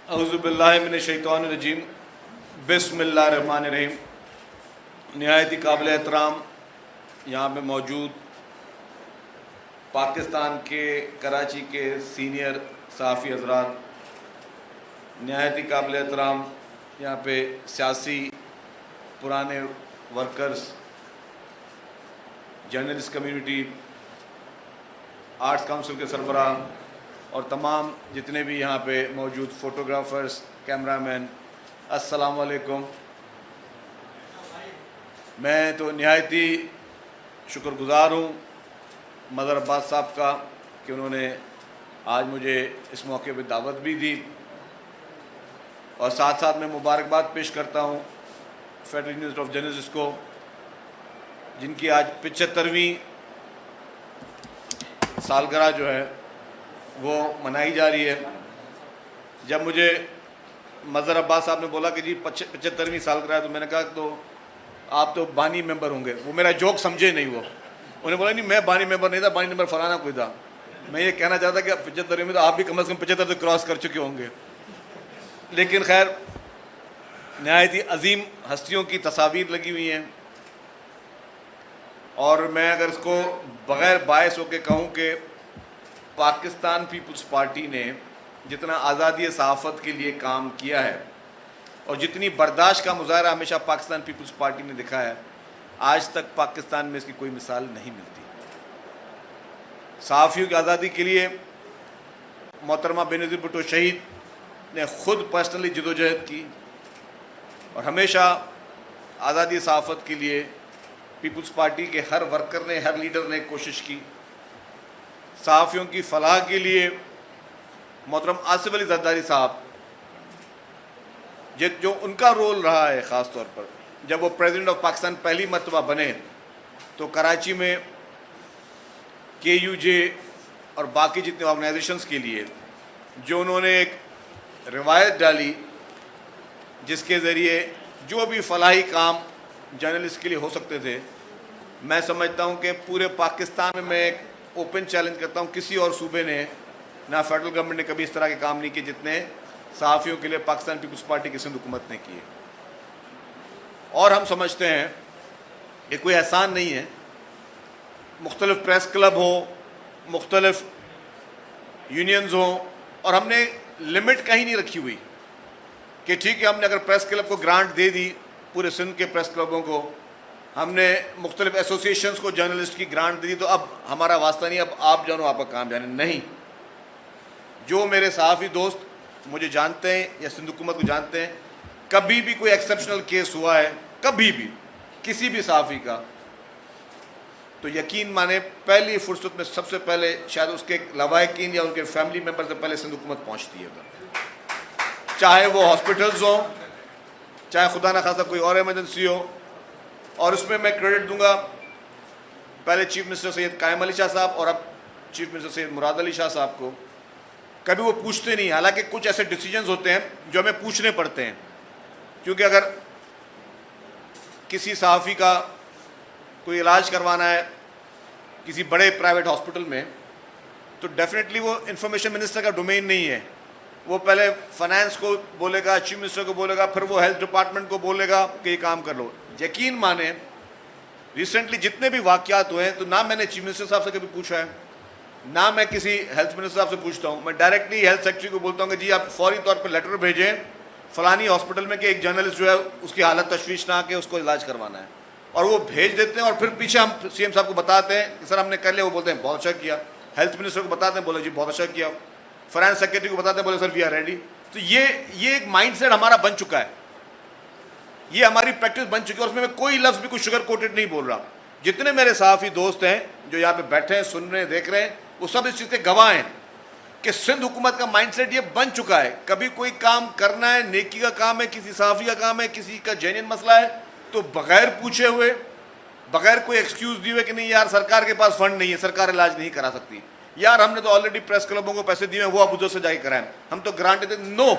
اعوذ باللہ من الشیطان الرجیم بسم اللہ الرحمن الرحیم۔ نہایت ہی قابل احترام یہاں پہ موجود پاکستان کے کراچی کے سینئر صحافی حضرات، نہایت ہی قابل احترام یہاں پہ سیاسی پرانے workers, journalist community, arts council کے سربراہ اور تمام جتنے بھی یہاں پہ موجود فوٹوگرافرز، کیمرہ مین، السلام علیکم۔ میں تو نہایت ہی شکر گزار ہوں مظہر عباس صاحب کا کہ انہوں نے آج مجھے اس موقع پہ دعوت بھی دی، اور ساتھ ساتھ میں مبارکباد پیش کرتا ہوں فیڈرل یونین آف جرنلسٹ کو، جن کی آج 75ویں سالگرہ جو ہے وہ منائی جا رہی ہے۔ جب مجھے مظہر عباس صاحب نے بولا کہ جی 75ویں سالگرہ ہے، تو میں نے کہا تو آپ تو بانی ممبر ہوں گے۔ وہ میرا جوک سمجھے نہیں، وہ انہوں نے بولا نہیں میں بانی ممبر نہیں تھا، بانی ممبر فلانا کوئی تھا۔ میں یہ کہنا چاہتا کہ 75ویں میں تو آپ بھی کم از کم 75 تو کراس کر چکے ہوں گے۔ لیکن خیر، نہایت ہی عظیم ہستیوں کی تصاویر لگی ہوئی ہیں، اور میں اگر اس کو بغیر باعث ہو کے کہوں کہ پاکستان پیپلز پارٹی نے جتنا آزادی صحافت کے لیے کام کیا ہے اور جتنی برداشت کا مظاہرہ ہمیشہ پاکستان پیپلز پارٹی نے دکھایا ہے، آج تک پاکستان میں اس کی کوئی مثال نہیں ملتی۔ صحافیوں کی آزادی کے لیے محترمہ بینظیر بھٹو شہید نے خود پرسنلی جدوجہد کی، اور ہمیشہ آزادی صحافت کے لیے پیپلز پارٹی کے ہر ورکر نے، ہر لیڈر نے کوشش کی۔ صحافیوں کی فلاح کے لیے محترم آصف علی زرداری صاحب، جو ان کا رول رہا ہے، خاص طور پر جب وہ پریزیڈنٹ آف پاکستان پہلی مرتبہ بنے تو کراچی میں کے یو جے اور باقی جتنے آرگنائزیشنز کے لیے جو انہوں نے ایک روایت ڈالی، جس کے ذریعے جو بھی فلاحی کام جرنلسٹ کے لیے ہو سکتے تھے، میں سمجھتا ہوں کہ پورے پاکستان میں ایک اوپن چیلنج کرتا ہوں، کسی اور صوبے نے، نہ فیڈرل گورنمنٹ نے کبھی اس طرح کے کام نہیں کیے جتنے صحافیوں کے لیے پاکستان پیپلز پارٹی کی سندھ حکومت نے کیے۔ اور ہم سمجھتے ہیں کہ کوئی احسان نہیں ہے، مختلف پریس کلب ہوں، مختلف یونینز ہوں، اور ہم نے لمٹ کہیں نہیں رکھی ہوئی کہ ٹھیک ہے ہم نے اگر پریس کلب کو گرانٹ دے دی، پورے سندھ کے پریس کلبوں کو، ہم نے مختلف ایسوسیشنز کو جرنلسٹ کی گرانٹ دی تو اب ہمارا واسطہ نہیں، اب آپ جانو آپ کا کام جانے۔ نہیں، جو میرے صحافی دوست مجھے جانتے ہیں یا سندھ حکومت کو جانتے ہیں، کبھی بھی کوئی ایکسیپشنل کیس ہوا ہے، کبھی بھی کسی بھی صحافی کا، تو یقین مانے پہلی فرصت میں سب سے پہلے شاید اس کے لواحقین یا ان کے فیملی ممبر سے پہلے سندھ حکومت پہنچتی ہے ادھر، چاہے وہ ہاسپٹلز ہوں، چاہے خدا نخواستہ کوئی اور ایمرجنسی ہو۔ اور اس میں کریڈٹ دوں گا پہلے چیف منسٹر سید قائم علی شاہ صاحب اور اب چیف منسٹر سید مراد علی شاہ صاحب کو۔ کبھی وہ پوچھتے نہیں، حالانکہ کچھ ایسے ڈیسیجنز ہوتے ہیں جو ہمیں پوچھنے پڑتے ہیں، کیونکہ اگر کسی صحافی کا کوئی علاج کروانا ہے کسی بڑے پرائیویٹ ہاسپٹل میں، تو ڈیفینیٹلی وہ انفارمیشن منسٹر کا ڈومین نہیں ہے، وہ پہلے فائنانس کو بولے گا، چیف منسٹر کو بولے گا، پھر وہ ہیلتھ ڈپارٹمنٹ کو بولے گا کہ یہ کام کر لو۔ یقین مانیں ریسنٹلی جتنے بھی واقعات ہوئے ہیں، تو نہ میں نے چیف منسٹر صاحب سے کبھی پوچھا ہے، نہ میں کسی ہیلتھ منسٹر صاحب سے پوچھتا ہوں، میں ڈائریکٹلی ہیلتھ سیکرٹری کو بولتا ہوں کہ جی آپ فوری طور پر لیٹر بھیجیں فلانی ہاسپٹل میں کہ ایک جرنلسٹ جو ہے اس کی حالت تشویشناک ہے، اس کو علاج کروانا ہے، اور وہ بھیج دیتے ہیں۔ اور پھر پیچھے ہم سی ایم صاحب کو بتاتے ہیں کہ سر ہم نے کر لیا، وہ بولتے ہیں بہت اچھا کیا۔ ہیلتھ منسٹر کو بتاتے ہیں، بولے جی بہت اچھا کیا۔ فائنانس سیکرٹری کو بتاتے ہیں، بولے سر وی آر ریڈی۔ تو یہ ایک مائنڈ سیٹ ہمارا بن چکا ہے، یہ ہماری پریکٹس بن چکی ہے، اور اس میں کوئی لفظ بھی کوئی شوگر کوٹڈ نہیں بول رہا۔ جتنے میرے صحافی دوست ہیں جو یہاں پہ بیٹھے ہیں، سن رہے ہیں، دیکھ رہے ہیں، وہ سب اس چیز کے گواہ ہیں کہ سندھ حکومت کا مائنڈ سیٹ یہ بن چکا ہے، کبھی کوئی کام کرنا ہے، نیکی کا کام ہے، کسی صحافی کا کام ہے، کسی کا جینین مسئلہ ہے، تو بغیر پوچھے ہوئے، بغیر کوئی ایکسکیوز دیے ہوئے کہ نہیں یار سرکار کے پاس فنڈ نہیں ہے، سرکار علاج نہیں کرا سکتی، یار ہم نے تو آلریڈی پریس کلبوں کو پیسے دیے ہیں، وہ آپ ادھر سے جا کے کرائیں، ہم تو گرانٹ دیتے۔ نو،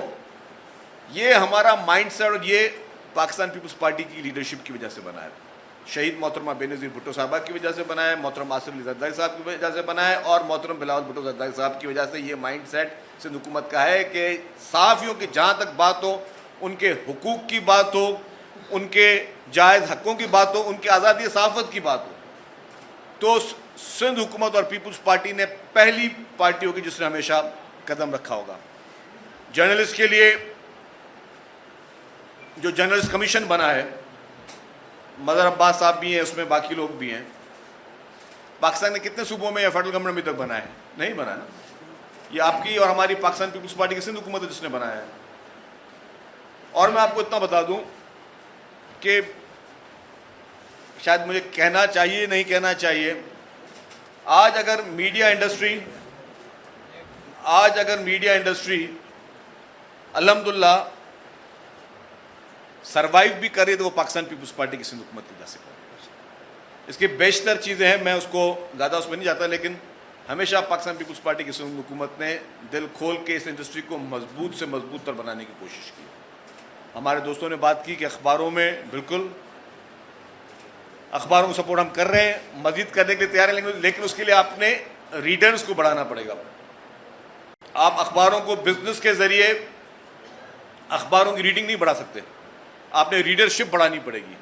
یہ ہمارا مائنڈ سیٹ اور یہ پاکستان پیپلز پارٹی کی لیڈرشپ کی وجہ سے بنا ہے۔ شہید محترمہ بینظیر بھٹو صاحبہ کی وجہ سے بنا ہے, محترم آصف علی زرداری صاحب کی وجہ سے بنا ہے, اور محترم بلاول بھٹو زرداری صاحب کی وجہ سے. یہ مائنڈ سیٹ سندھ حکومت کا ہے کہ صحافیوں کی جہاں تک بات ہو, ان کے حقوق کی بات ہو, ان کے جائز حقوں کی بات ہو, ان کی آزادی صحافت کی بات ہو, تو سندھ حکومت اور پیپلز پارٹی نے پہلی پارٹی ہوگی جس نے ہمیشہ قدم رکھا ہوگا. جرنلسٹ کے لیے جو جرنلسٹ کمیشن بنا ہے, مظہر عباس صاحب بھی ہیں اس میں, باقی لوگ بھی ہیں. پاکستان نے کتنے صوبوں میں یا فیڈرل گورنمنٹ ابھی تک بنا ہے؟ نہیں بنا نا. یہ آپ کی اور ہماری پاکستان پیپلز پارٹی کی سندھ حکومت ہے جس نے بنایا ہے. اور میں آپ کو اتنا بتا دوں کہ شاید مجھے کہنا چاہیے نہیں کہنا چاہیے, آج اگر میڈیا انڈسٹری الحمدللہ سروائیو بھی کرے تو وہ پاکستان پیپلز پارٹی کی سندھ حکومت کی وجہ سے کرے. اس کی بیشتر چیزیں ہیں, میں اس کو زیادہ اس میں نہیں جاتا, لیکن ہمیشہ پاکستان پیپلز پارٹی کی سندھ حکومت نے دل کھول کے اس انڈسٹری کو مضبوط سے مضبوط تر بنانے کی کوشش کی. ہمارے دوستوں نے بات کی کہ اخباروں میں, بالکل اخباروں کو سپورٹ ہم کر رہے ہیں, مزید کرنے کے لیے تیار ہیں, لیکن اس کے لیے آپ نے ریڈرز کو بڑھانا پڑے گا. آپ اخباروں کو بزنس کے ذریعے اخباروں کی ریڈنگ نہیں بڑھا سکتے, آپ نے ریڈرشپ بڑھانی پڑے گی.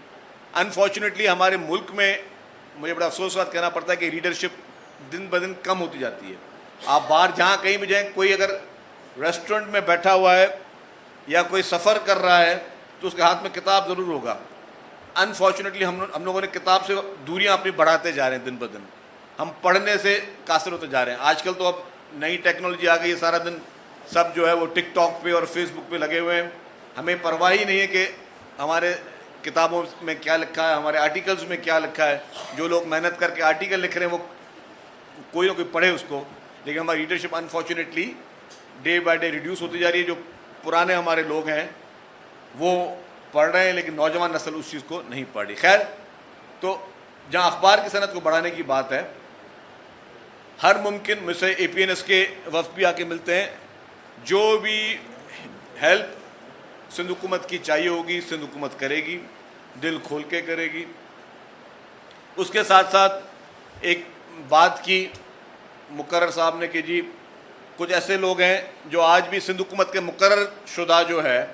انفارچونیٹلی ہمارے ملک میں مجھے بڑا افسوس بات کہنا پڑتا ہے کہ ریڈرشپ دن بدن کم ہوتی جاتی ہے. آپ باہر جہاں کہیں بھی جائیں, کوئی اگر ریسٹورنٹ میں بیٹھا ہوا ہے یا کوئی سفر کر رہا ہے تو اس کے ہاتھ میں کتاب ضرور ہوگا. انفارچونیٹلی ہم لوگوں نے کتاب سے دوریاں اپنی بڑھاتے جا رہے ہیں, دن بدن ہم پڑھنے سے قاصر ہوتے جا رہے ہیں. آج کل تو اب نئی ٹیکنالوجی آ گئی ہے, سارا دن سب جو ہے وہ ٹک ٹاک پہ اور فیس بک پہ لگے ہوئے ہیں. ہمیں پرواہ ہی نہیں ہے کہ ہمارے کتابوں میں کیا لکھا ہے, ہمارے آرٹیکلز میں کیا لکھا ہے. جو لوگ محنت کر کے آرٹیکل لکھ رہے ہیں وہ کوئی نہ کوئی پڑھے اس کو, لیکن ہماری readership unfortunately day by day reduce ہوتی جا رہی ہے. جو پرانے ہمارے لوگ ہیں وہ پڑھ رہے ہیں, لیکن نوجوان نسل اس چیز کو نہیں پڑھ رہی. خیر, تو جہاں اخبار کی صنعت کو بڑھانے کی بات ہے, ہر ممکن مجھ سے APNS کے وفد بھی آ کے ملتے ہیں, جو بھی ہیلپ سندھ حکومت کی چاہیے ہوگی سندھ حکومت کرے گی, دل کھول کے کرے گی. اس کے ساتھ ساتھ ایک بات کی مقرر صاحب نے کہ جی کچھ ایسے لوگ ہیں جو آج بھی سندھ حکومت کے مقرر شدہ جو ہے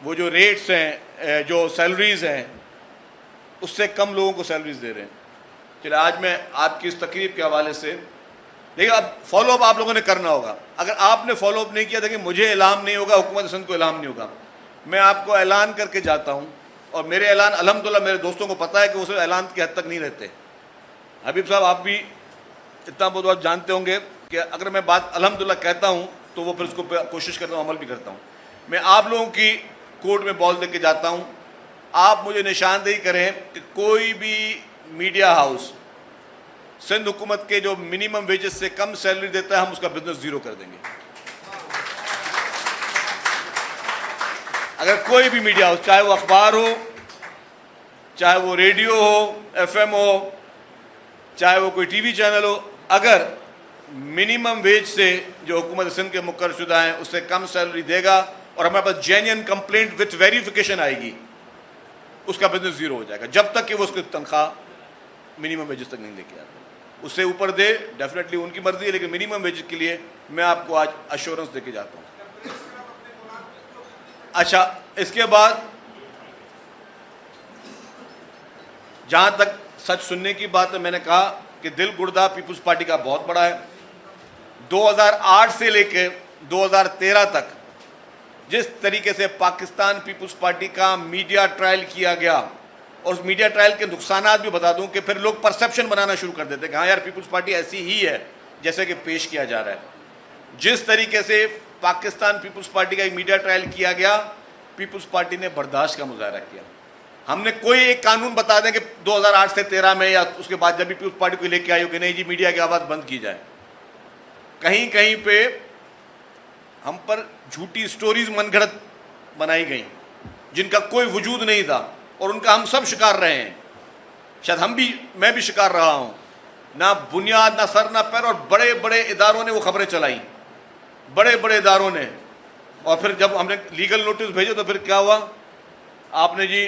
وہ جو ریٹس ہیں, جو سیلریز ہیں, اس سے کم لوگوں کو سیلریز دے رہے ہیں. چلے آج میں آپ کی اس تقریب کے حوالے سے, لیکن اب فالو اپ آپ لوگوں نے کرنا ہوگا. اگر آپ نے فالو اپ نہیں کیا دیکھیں مجھے اعلان نہیں ہوگا, حکومت سندھ کو اعلان نہیں ہوگا. میں آپ کو اعلان کر کے جاتا ہوں, اور میرے اعلان الحمدللہ میرے دوستوں کو پتہ ہے کہ وہ صرف اعلان کی حد تک نہیں رہتے. حبیب صاحب آپ بھی اتنا بہت بات جانتے ہوں گے کہ اگر میں بات الحمدللہ کہتا ہوں تو وہ پھر اس کو کوشش کرتا ہوں, عمل بھی کرتا ہوں. میں آپ لوگوں کی کورٹ میں بال دے کے جاتا ہوں, آپ مجھے نشاندہی کریں کہ کوئی بھی میڈیا ہاؤس سندھ حکومت کے جو منیمم ویجز سے کم سیلری دیتا ہے ہم اس کا بزنس زیرو کر دیں گے. اگر کوئی بھی میڈیا ہاؤس, چاہے وہ اخبار ہو, چاہے وہ ریڈیو ہو, FM ہو, چاہے وہ کوئی TV چینل ہو, اگر منیمم ویج سے جو حکومت سندھ کے مقرر شدہ ہیں اس سے کم سیلری دے گا اور ہمارے پاس جینین کمپلینٹ وتھ ویریفیکیشن آئے گی, اس کا بزنس زیرو ہو جائے گا, جب تک کہ وہ اس کی تنخواہ منیمم ویجز تک نہیں لے کے آتا. اس سے اوپر دے ڈیفینیٹلی ان کی مرضی ہے, لیکن منیمم ویج کے لیے میں آپ کو آج ایشورنس دے کے جاتا ہوں. اچھا, اس کے بعد جہاں تک سچ سننے کی بات ہے, میں نے کہا کہ دل گردہ پیپلز پارٹی کا بہت بڑا ہے. 2008 سے لے کے 2013 تک جس طریقے سے پاکستان پیپلز پارٹی کا میڈیا ٹرائل کیا گیا, اور اس میڈیا ٹرائل کے نقصانات بھی بتا دوں کہ پھر لوگ پرسیپشن بنانا شروع کر دیتے کہ ہاں یار پیپلز پارٹی ایسی ہی ہے جیسے کہ پیش کیا جا رہا ہے. جس طریقے سے پاکستان پیپلز پارٹی کا ایک میڈیا ٹرائل کیا گیا, پیپلز پارٹی نے برداشت کا مظاہرہ کیا. ہم نے کوئی ایک قانون بتا دیں کہ 2008 سے 13 میں یا اس کے بعد جب بھی پیپلز پارٹی کو لے کے آئی ہو کہ نہیں جی میڈیا کی آواز بند کی جائے. کہیں کہیں پہ ہم پر جھوٹی سٹوریز من گھڑت بنائی گئیں جن کا کوئی وجود نہیں تھا, اور ان کا ہم سب شکار رہے ہیں. شاید میں بھی شکار رہا ہوں. نہ بنیاد, نہ سر, نہ پیر, اور بڑے بڑے اداروں نے وہ خبریں چلائیں, بڑے بڑے اداروں نے. اور پھر جب ہم نے لیگل نوٹس بھیجے تو پھر کیا ہوا, آپ نے جی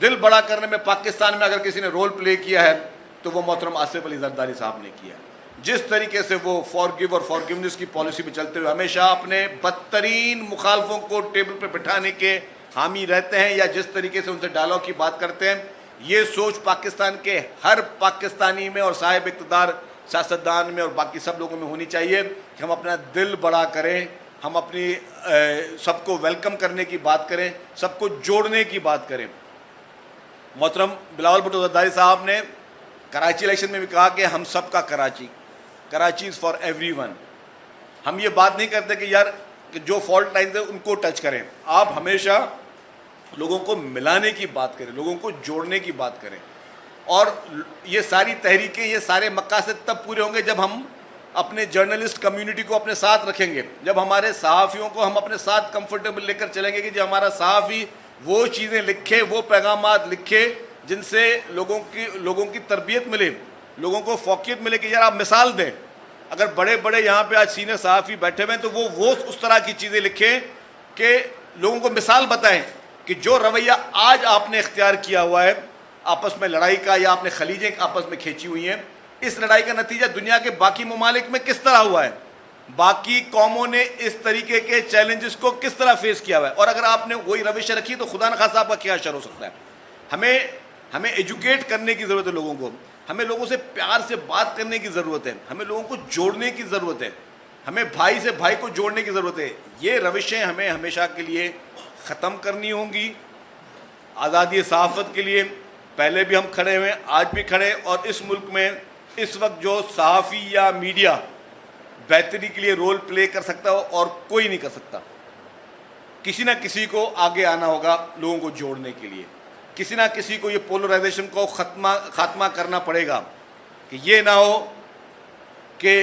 دل بڑا کرنے میں پاکستان میں اگر کسی نے رول پلے کیا ہے تو وہ محترم آصف علی زرداری صاحب نے کیا. جس طریقے سے وہ فارگیو اور فارگیونیس کی پالیسی پہ چلتے ہوئے ہمیشہ اپنے بدترین مخالفوں کو ٹیبل پہ بٹھانے کے حامی رہتے ہیں, یا جس طریقے سے ان سے ڈائلاگ کی بات کرتے ہیں, یہ سوچ پاکستان کے ہر پاکستانی میں اور صاحب اقتدار سیاستدان میں اور باقی سب لوگوں میں ہونی چاہیے کہ ہم اپنا دل بڑا کریں, ہم اپنی سب کو ویلکم کرنے کی بات کریں, سب کو جوڑنے کی بات کریں. محترم بلاول بھٹو زرداری صاحب نے کراچی الیکشن میں بھی کہا کہ ہم سب کا Karachi is for every one. ہم یہ بات نہیں کرتے کہ یار کہ جو فالٹ لائنز ہیں ان کو ٹچ کریں. آپ ہمیشہ لوگوں کو ملانے کی بات کریں, لوگوں کو جوڑنے کی بات کریں, اور یہ ساری تحریکیں, یہ سارے مقاصد تب پورے ہوں گے جب ہم اپنے جرنلسٹ کمیونٹی کو اپنے ساتھ رکھیں گے, جب ہمارے صحافیوں کو ہم اپنے ساتھ کمفرٹیبل لے کر چلیں گے کہ جو ہمارا صحافی وہ چیزیں لکھے, وہ پیغامات لکھے جن سے لوگوں کی تربیت ملے, لوگوں کو فوقیت ملے کہ یار آپ مثال دیں. اگر بڑے بڑے یہاں پہ آج سینئر صحافی بیٹھے ہوئے ہیں تو وہ اس طرح کی چیزیں لکھیں کہ لوگوں کو مثال بتائیں کہ جو رویہ آج آپ نے اختیار کیا ہوا ہے آپس میں لڑائی کا, یا آپ نے خلیجیں آپس میں کھینچی ہوئی ہیں, اس لڑائی کا نتیجہ دنیا کے باقی ممالک میں کس طرح ہوا ہے, باقی قوموں نے اس طریقے کے چیلنجز کو کس طرح فیس کیا ہوا ہے. اور اگر آپ نے وہی روش رکھی تو خدا نخواستہ آپ کا کیا اثر ہو سکتا ہے. ہمیں ایجوکیٹ کرنے کی ضرورت ہے لوگوں کو, ہمیں لوگوں سے پیار سے بات کرنے کی ضرورت ہے, ہمیں لوگوں کو جوڑنے کی ضرورت ہے, ہمیں بھائی سے بھائی کو جوڑنے کی ضرورت ہے. یہ روشیں ہمیں ہمیشہ کے لیے ختم کرنی ہوں گی. آزادی صحافت کے لیے پہلے بھی ہم کھڑے ہوئے, آج بھی کھڑے, اور اس ملک میں اس وقت جو صحافی یا میڈیا بہتری کے لیے رول پلے کر سکتا ہو اور کوئی نہیں کر سکتا. کسی نہ کسی کو آگے آنا ہوگا لوگوں کو جوڑنے کے لیے, کسی نہ کسی کو یہ پولرائزیشن کو خاتمہ کرنا پڑے گا کہ یہ نہ ہو کہ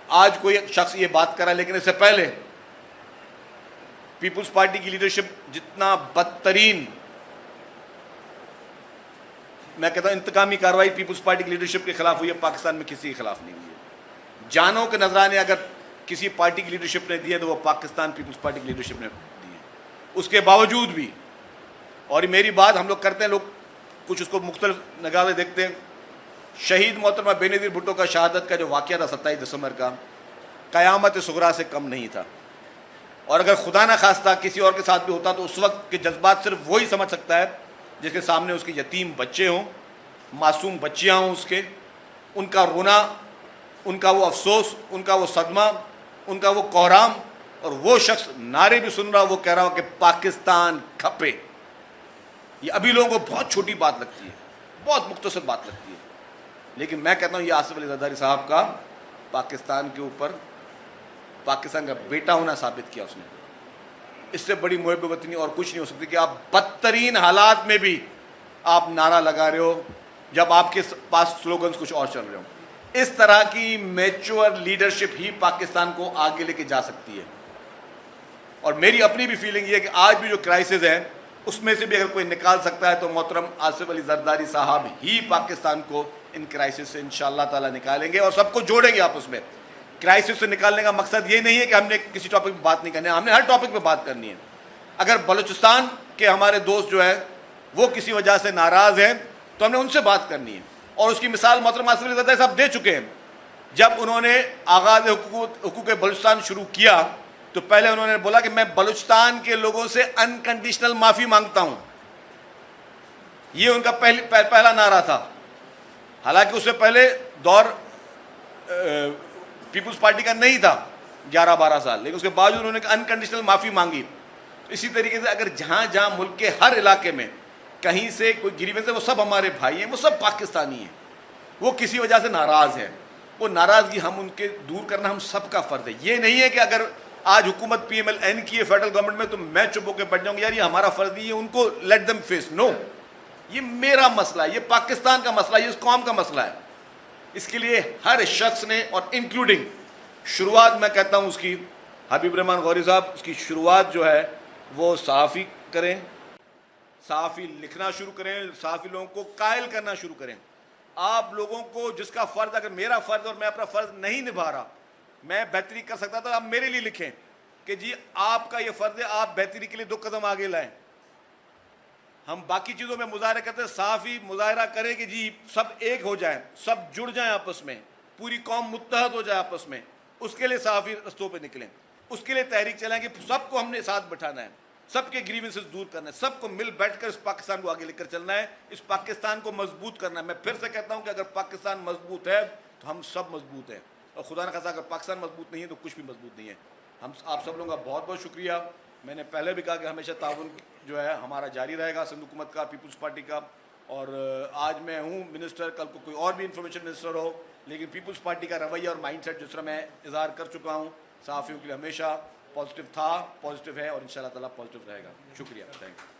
آج کوئی شخص یہ بات کرا لیکن اس سے پہلے پیپلز پارٹی کی لیڈرشپ جتنا بدترین, میں کہتا ہوں انتقامی کارروائی پیپلز پارٹی کی لیڈرشپ کے خلاف ہوئی ہے, پاکستان میں کسی کے خلاف نہیں ہوئی ہے. جانوں کے نذرانے اگر کسی پارٹی کی لیڈرشپ نے دیے تو وہ پاکستان پیپلز پارٹی کی لیڈرشپ نے دیے. اس کے باوجود بھی, اور میری بات ہم لوگ کرتے ہیں, لوگ کچھ اس کو مختلف نگاہ سے دیکھتے ہیں, شہید محترمہ بے نظیر بھٹو کا شہادت کا جو واقعہ تھا 27 دسمبر کا, قیامت صغریٰ سے کم نہیں تھا. اور اگر خدا نہ خواستہ کسی اور کے ساتھ بھی ہوتا تو اس وقت کے جذبات صرف وہی سمجھ سکتا ہے جس کے سامنے اس کے یتیم بچے ہوں, معصوم بچیاں ہوں, اس کے ان کا رونا, ان کا وہ افسوس, ان کا وہ صدمہ, ان کا وہ کوہرام, اور وہ شخص نعرے بھی سن رہا, وہ کہہ رہا ہو کہ پاکستان کھپے. یہ ابھی لوگوں کو بہت چھوٹی بات لگتی ہے, بہت مختصر بات لگتی ہے, لیکن میں کہتا ہوں یہ آصف علی زرداری صاحب کا پاکستان کے اوپر پاکستان کا بیٹا ہونا ثابت کیا اس نے. اس سے بڑی محب وطنی اور کچھ نہیں ہو سکتی کہ آپ بدترین حالات میں بھی آپ نعرہ لگا رہے ہو جب آپ کے پاس سلوگنز کچھ اور چل رہے ہوں. اس طرح کی میچور لیڈرشپ ہی پاکستان کو آگے لے کے جا سکتی ہے. اور میری اپنی بھی فیلنگ یہ ہے کہ آج بھی جو کرائسس ہے اس میں سے بھی اگر کوئی نکال سکتا ہے تو محترم آصف علی زرداری صاحب ہی پاکستان کو ان کرائسس سے انشاءاللہ تعالی نکالیں گے اور سب کو جوڑیں گے آپس میں. کرائسس سے نکالنے کا مقصد یہ نہیں ہے کہ ہم نے کسی ٹاپک پہ بات نہیں کرنی ہے, ہم نے ہر ٹاپک پہ بات کرنی ہے. اگر بلوچستان کے ہمارے دوست جو ہے وہ کسی وجہ سے ناراض ہیں تو ہم نے ان سے بات کرنی ہے, اور اس کی مثال محترم آصف علی زرداری صاحب دے چکے ہیں. جب انہوں نے آغاز حقوق بلوچستان شروع کیا تو پہلے انہوں نے بولا کہ میں بلوچستان کے لوگوں سے انکنڈیشنل معافی مانگتا ہوں. یہ ان کا پہلا نعرہ تھا. حالانکہ اس سے پہلے دور پیپلز پارٹی کا نہیں تھا 11-12 سال, لیکن اس کے باوجود انہوں نے انکنڈیشنل معافی مانگی. اسی طریقے سے اگر جہاں جہاں ملک کے ہر علاقے میں کہیں سے کوئی گریوینس ہے, وہ سب ہمارے بھائی ہیں, وہ سب پاکستانی ہیں, وہ کسی وجہ سے ناراض ہیں, وہ ناراضگی ہم ان کے دور کرنا ہم سب کا فرض ہے. یہ نہیں ہے کہ اگر آج حکومت پی ایم ایل این کی ہے فیڈرل گورنمنٹ میں تو میں چپ ہو کے بیٹھ جاؤں گا, یار یہ ہمارا فرض نہیں ہے, ان کو لیٹ دم فیس. نو, یہ میرا مسئلہ ہے, یہ پاکستان کا مسئلہ ہے, یہ اس قوم کا مسئلہ ہے. اس کے لیے ہر شخص نے, اور انکلوڈنگ شروعات میں کہتا ہوں اس کی حبیب الرحمان غوری صاحب, اس کی شروعات جو ہے وہ صحافی کریں, صحافی لکھنا شروع کریں, صحافی لوگوں کو قائل کرنا شروع کریں. آپ لوگوں کو جس کا فرض, اگر میرا فرض اور میں اپنا فرض نہیں نبھا رہا, میں بہتری کر سکتا تھا, آپ میرے لیے لکھیں کہ جی آپ کا یہ فرض ہے, آپ بہتری کے لیے 2 قدم آگے لائیں. ہم باقی چیزوں میں مظاہرہ کرتے ہیں، صحافی مظاہرہ کرے کہ جی سب ایک ہو جائیں، سب جڑ جائیں آپس میں، پوری قوم متحد ہو جائے آپس میں، اس کے لیے صحافی رستوں پہ نکلیں، اس کے لیے تحریک چلائیں کہ سب کو ہم نے ساتھ بٹھانا ہے، سب کے گریونسز دور کرنا ہے، سب کو مل بیٹھ کر اس پاکستان کو آگے لے کر چلنا ہے، اس پاکستان کو مضبوط کرنا ہے۔ میں پھر سے کہتا ہوں کہ اگر پاکستان مضبوط ہے تو ہم سب مضبوط ہیں، اور خدا نہ خواستہ اگر پاکستان مضبوط نہیں ہے تو کچھ بھی مضبوط نہیں ہے۔ ہم آپ سب لوگوں کا بہت بہت شکریہ۔ میں نے پہلے بھی کہا کہ ہمیشہ تعاون جو ہے ہمارا جاری رہے گا، سندھ حکومت کا، پیپلز پارٹی کا، اور آج میں ہوں منسٹر، کل کو کوئی اور بھی انفارمیشن منسٹر ہو، لیکن پیپلز پارٹی کا رویہ اور مائنڈ سیٹ جس طرح میں اظہار کر چکا ہوں صحافیوں کے لیے ہمیشہ پازیٹیو تھا، پازیٹیو ہے، اور انشاءاللہ تعالیٰ پازیٹیو رہے گا۔ شکریہ، تھینک یو۔